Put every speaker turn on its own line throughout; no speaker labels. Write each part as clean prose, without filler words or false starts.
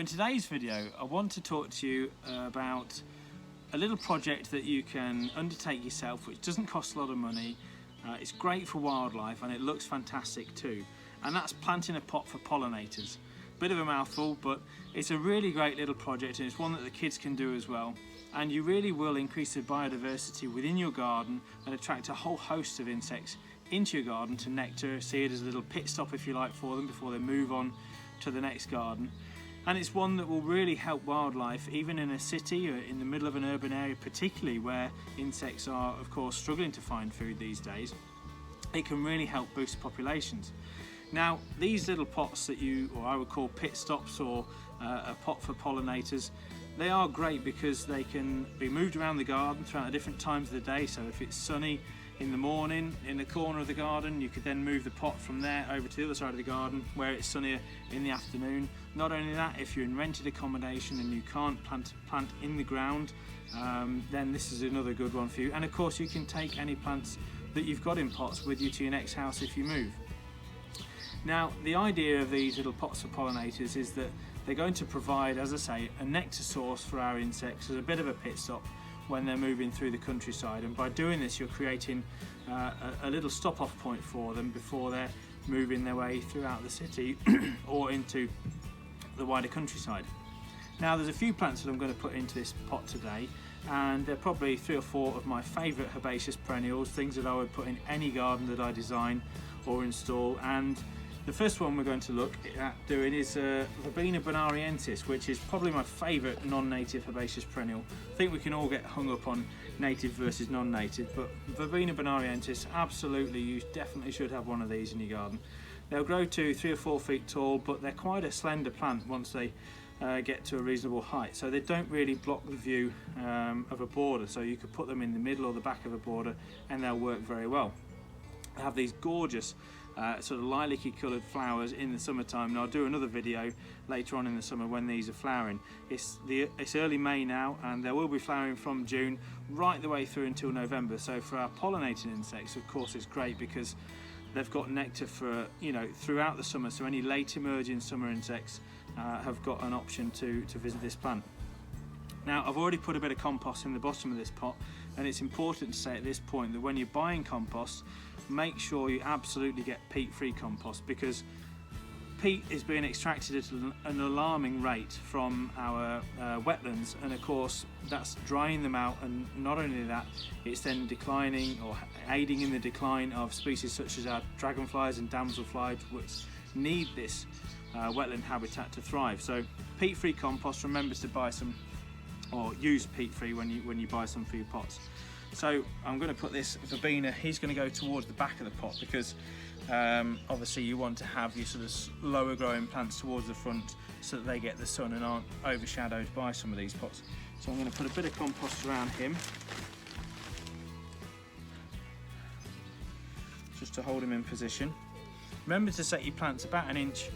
in today's video I want to talk to you about a little project that you can undertake yourself, which doesn't cost a lot of money. It's great for wildlife and it looks fantastic too, and that's planting a pot for pollinators. Bit of a mouthful, but it's a really great little project, and it's one that the kids can do as well, and you really will increase the biodiversity within your garden and attract a whole host of insects into your garden to nectar. See it as a little pit stop, if you like, for them before they move on to the next garden. And it's one that will really help wildlife, even in a city or in the middle of an urban area, particularly where insects are of course struggling to find food these days. It can really help boost populations. Now, these little pots that I would call pit stops, or a pot for pollinators, they are great because they can be moved around the garden throughout the different times of the day. So if it's sunny in the morning in the corner of the garden, you could then move the pot from there over to the other side of the garden where it's sunnier in the afternoon. Not only that, if you're in rented accommodation and you can't plant in the ground, then this is another good one for you. And of course you can take any plants that you've got in pots with you to your next house if you move. Now, the idea of these little pots for pollinators is that they're going to provide, as I say, a nectar source for our insects as a bit of a pit stop when they're moving through the countryside, and by doing this you're creating a little stop-off point for them before they're moving their way throughout the city or into the wider countryside. Now, there's a few plants that I'm going to put into this pot today, and they're probably 3 or 4 of my favourite herbaceous perennials, things that I would put in any garden that I design or install. And the first one we're going to look at doing is Verbena Bonariensis, which is probably my favourite non-native herbaceous perennial. I think we can all get hung up on native versus non-native, but Verbena Bonariensis, absolutely, you definitely should have one of these in your garden. They'll grow to 3 or 4 feet tall, but they're quite a slender plant once they get to a reasonable height, so they don't really block the view of a border, so you could put them in the middle or the back of a border and they'll work very well. They have these gorgeous sort of lilac-y coloured flowers in the summertime, and I'll do another video later on in the summer when these are flowering. It's early May now, and they will be flowering from June right the way through until November. So for our pollinating insects, of course, it's great because they've got nectar for, throughout the summer, so any late emerging summer insects have got an option to visit this plant. Now, I've already put a bit of compost in the bottom of this pot, and it's important to say at this point that when you're buying compost, make sure you absolutely get peat-free compost, because peat is being extracted at an alarming rate from our wetlands, and of course that's drying them out, and not only that, it's then declining or aiding in the decline of species such as our dragonflies and damselflies, which need this wetland habitat to thrive. So peat-free compost, remember to buy some, or use peat-free when you buy some for your pots. So I'm going to put this Verbena, he's going to go towards the back of the pot, because obviously you want to have your sort of lower growing plants towards the front so that they get the sun and aren't overshadowed by some of these pots. So I'm going to put a bit of compost around him, just to hold him in position. Remember to set your plants about 1 inch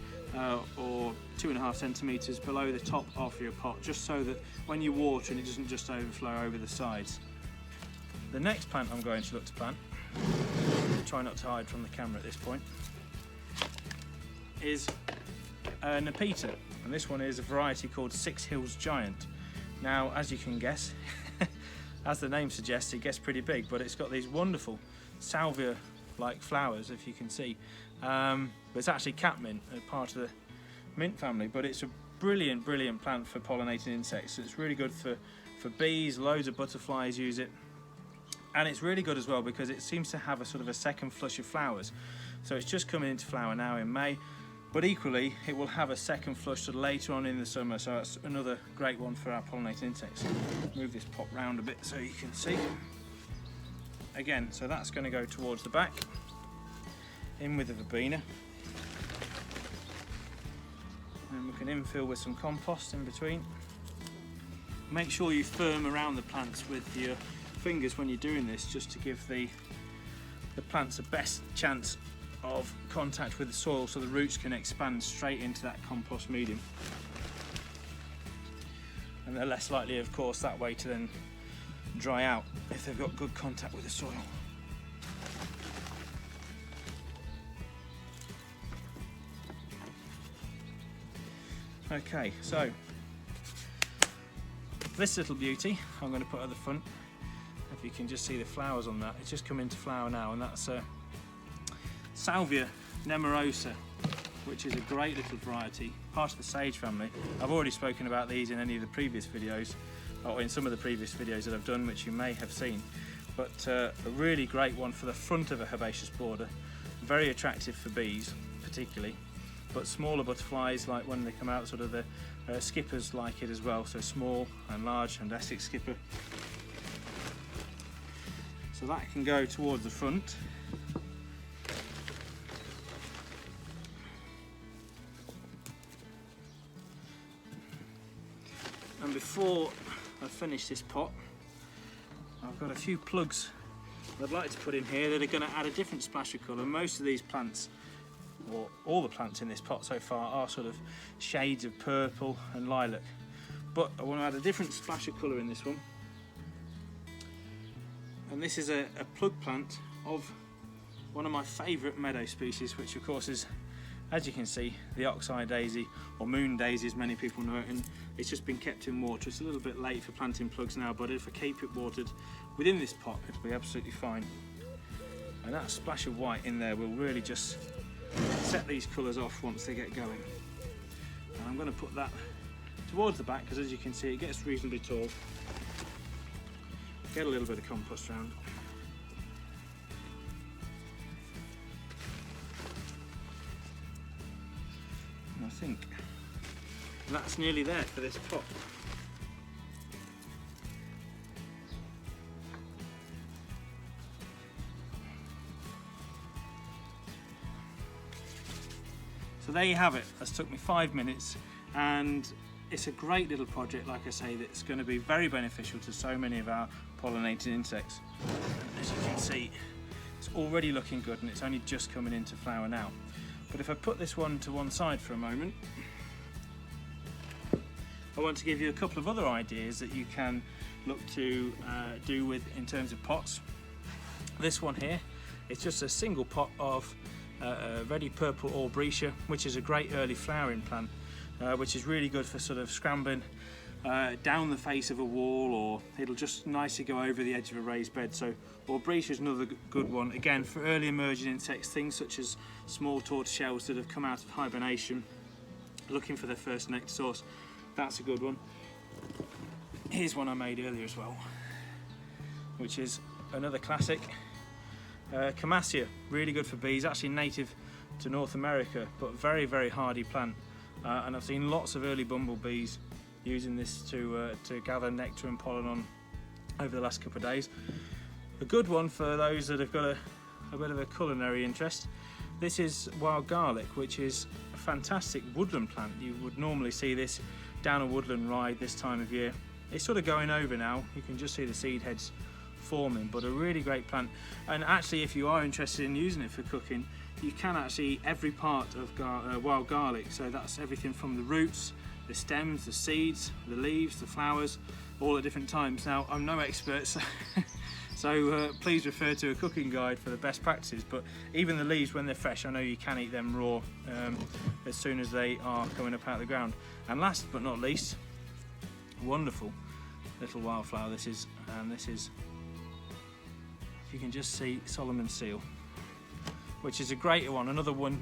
or 2.5 centimetres below the top of your pot, just so that when you water it doesn't just overflow over the sides. The next plant I'm going to look to plant, try not to hide from the camera at this point, is Nepeta, and this one is a variety called Six Hills Giant. Now, as you can guess, as the name suggests, it gets pretty big, but it's got these wonderful salvia-like flowers, if you can see. But it's actually catmint, a part of the mint family, but it's a brilliant plant for pollinating insects. It's really good for bees, loads of butterflies use it. And it's really good as well because it seems to have a sort of a second flush of flowers. So it's just coming into flower now in May, but equally it will have a second flush sort of later on in the summer, so that's another great one for our pollinating insects. Move this pot round a bit so you can see. Again, so that's going to go towards the back, in with the Verbena. And we can infill with some compost in between. Make sure you firm around the plants with your fingers when you're doing this, just to give the plants the best chance of contact with the soil, so the roots can expand straight into that compost medium, and they're less likely, of course, that way to then dry out if they've got good contact with the soil. Okay, so this little beauty I'm going to put at the front. If you can just see the flowers on that, it's just come into flower now, and that's Salvia Nemorosa, which is a great little variety, part of the sage family. I've already spoken about these in any of the previous videos, or in some of the previous videos that I've done, which you may have seen. But a really great one for the front of a herbaceous border, very attractive for bees particularly, but smaller butterflies, like when they come out, sort of the skippers like it as well, so small and large and Essex skipper. So that can go towards the front. And before I finish this pot, I've got a few plugs I'd like to put in here that are going to add a different splash of colour. Most of these plants, or all the plants in this pot so far, are sort of shades of purple and lilac, but I want to add a different splash of colour in this one. And this is a plug plant of one of my favourite meadow species, which of course is, as you can see, the Oxeye Daisy, or Moon Daisy as many people know it, and it's just been kept in water. It's a little bit late for planting plugs now, but if I keep it watered within this pot, it'll be absolutely fine. And that splash of white in there will really just set these colours off once they get going. And I'm going to put that towards the back, because as you can see, it gets reasonably tall. Get a little bit of compost around. And I think that's nearly there for this pot. So there you have it. That's took me 5 minutes, and it's a great little project, like I say, that's going to be very beneficial to so many of our pollinating insects. And as you can see, it's already looking good, and it's only just coming into flower now. But if I put this one to one side for a moment, I want to give you a couple of other ideas that you can look to do with in terms of pots. This one here, it's just a single pot of ready purple Aubrieta, which is a great early flowering plant, which is really good for sort of scrambling down the face of a wall, or it'll just nicely go over the edge of a raised bed. So Aubrieta is another good one, again for early emerging insects, things such as small tortoiseshells that have come out of hibernation looking for their first nectar source. That's a good one. Here's one I made earlier as well, which is another classic, Camassia, really good for bees, actually native to North America, but very, very hardy plant. And I've seen lots of early bumblebees using this to gather nectar and pollen on over the last couple of days. A good one for those that have got a bit of a culinary interest. This is wild garlic, which is a fantastic woodland plant. You would normally see this down a woodland ride this time of year. It's sort of going over now. You can just see the seed heads forming, but a really great plant. And actually, if you are interested in using it for cooking, you can actually eat every part of wild garlic. So that's everything from the roots, the stems, the seeds, the leaves, the flowers, all at different times. Now, I'm no expert, so please refer to a cooking guide for the best practices, but even the leaves when they're fresh, I know you can eat them raw as soon as they are coming up out of the ground. And last but not least, wonderful little wildflower this is, and this is, if you can just see, Solomon's seal, which is a great one, another one,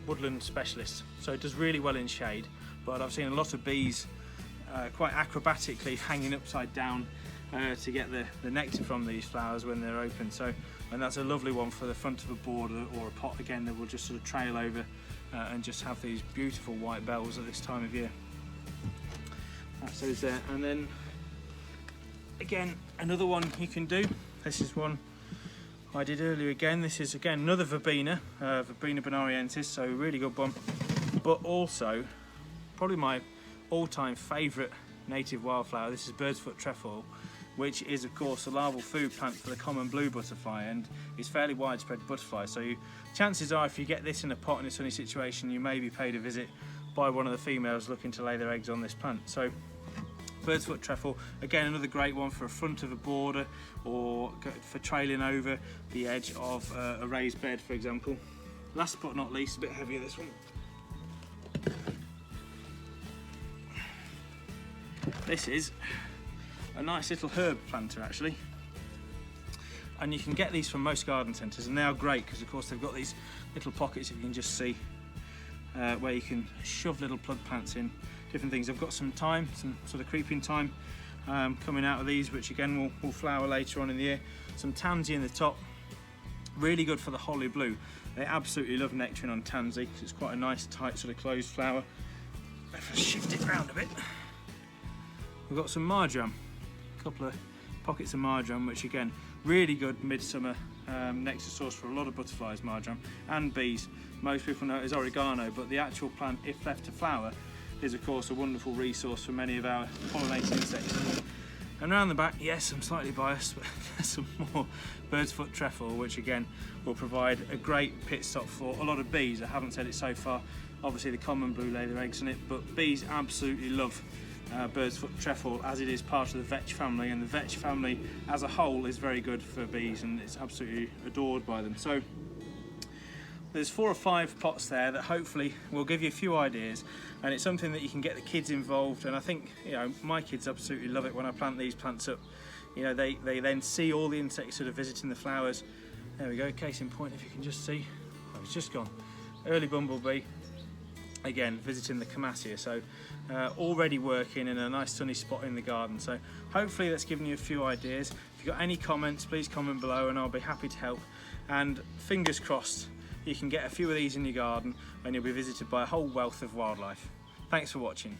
woodland specialist. So it does really well in shade, but I've seen a lot of bees quite acrobatically hanging upside down to get the nectar from these flowers when they're open. So, and that's a lovely one for the front of a border or a pot again that will just sort of trail over and just have these beautiful white bells at this time of year. That's those there. And then again, another one you can do. This is one I did earlier again. This is again another Verbena, Verbena Bonariensis, so really good one. But also, probably my all-time favourite native wildflower, this is bird's foot trefoil, which is of course a larval food plant for the common blue butterfly, and it's fairly widespread butterfly. So chances are, if you get this in a pot in a sunny situation, you may be paid a visit by one of the females looking to lay their eggs on this plant. So bird's foot trefoil, again another great one for a front of a border or for trailing over the edge of a raised bed, for example. Last but not least, a bit heavier, this one. This is a nice little herb planter actually, and you can get these from most garden centres, and they are great because of course they've got these little pockets, if you can just see, where you can shove little plug plants in, different things. I've got some thyme, some sort of creeping thyme coming out of these, which again will flower later on in the year. Some tansy in the top, really good for the holly blue. They absolutely love nectaring on tansy because it's quite a nice tight sort of closed flower. If I shift it around a bit, we've got some marjoram, a couple of pockets of marjoram, which again really good midsummer nectar source for a lot of butterflies, marjoram, and bees. Most people know it as oregano, but the actual plant, if left to flower, is of course a wonderful resource for many of our pollinating insects. And around the back, yes, I'm slightly biased, but there's some more bird's foot trefoil, which again will provide a great pit stop for a lot of bees. I haven't said it so far. Obviously the common blue lay their eggs in it, but bees absolutely love bird's foot trefoil, as it is part of the vetch family, and the vetch family as a whole is very good for bees and it's absolutely adored by them. So there's 4 or 5 pots there that hopefully will give you a few ideas, and it's something that you can get the kids involved. And I think, you know, my kids absolutely love it when I plant these plants up. You know, they then see all the insects sort of visiting the flowers. There we go, case in point, if you can just see, oh, it's just gone. Early bumblebee, again visiting the Camassia, so already working in a nice sunny spot in the garden. So hopefully that's given you a few ideas. If you've got any comments, please comment below and I'll be happy to help. And fingers crossed, you can get a few of these in your garden and you'll be visited by a whole wealth of wildlife. Thanks for watching.